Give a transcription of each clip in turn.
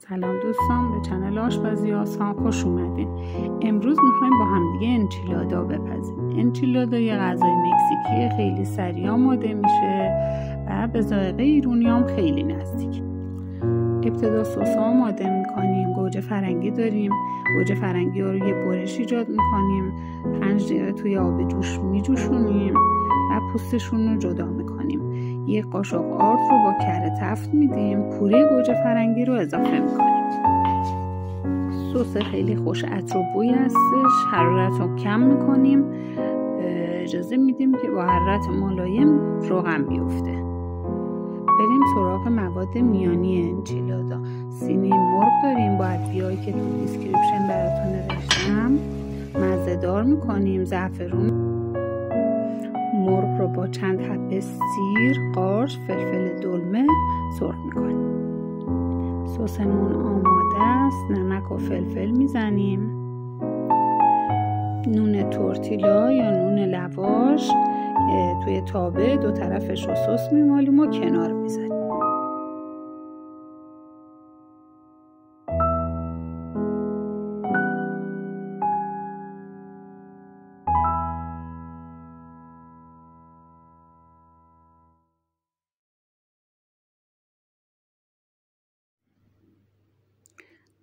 سلام دوستان، به چنل آشپزی آسان خوش اومدین. امروز میخوایم با همدیگه انچیلادا بپزیم. انچیلادا یه غذای مکزیکی خیلی سریع آماده میشه و به ذائقه ایرانی هم خیلی نزدیک. ابتدا سس آماده میکنیم. گوجه فرنگی داریم. گوجه فرنگی ها رو یه برش ایجاد میکنیم. 5 دقیقه توی آب جوش میجوشونیم و پوستشون رو جدا میکنیم. یه قاشق آرد رو با کره تفت میدیم. پوره گوجه فرنگی رو اضافه میکنیم. سس خیلی خوش عطر و بوی هستش. حرارت رو کم میکنیم. اجازه میدیم که با حرارت ملایم روغن بیفته. بریم سراغ مواد میانی انچیلادا. سینه مرغ داریم با ادویه‌ای که تو دیسکریپشن براتون نوشتم. مزه دار میکنیم. زعفرون مرغ رو با چند حبه سیر، قارچ، فلفل دلمه سرخ میکنیم. سسمون آماده است. نمک و فلفل میزنیم. نون تورتیلا یا نون لواش توی تابه دو طرفش رو سس میمالیم و کنار میذاریم.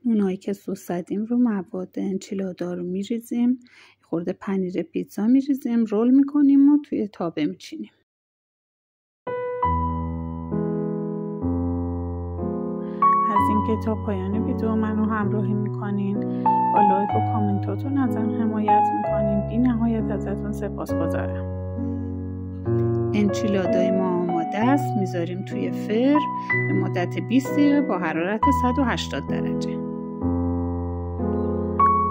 نونایی که سس زدیم رو مواد انچیلادا رو میریزیم. خورده پنیر پیتزا میریزیم، رول میکنیم و توی تابه میچینیم. از اینکه تا پایان ویدیو منو همراهی میکنین، با لایک و کامنتاتون ازم حمایت میکنین. بی نهایت ازتون سپاسگزارم. انچیلادای ما آماده است. میذاریم توی فر به مدت 20 دقیقه با حرارت 180 درجه.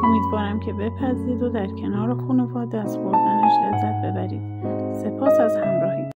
امیدوارم که بپزید و در کنار خانواده از خوردنش لذت ببرید. سپاس از همراهی.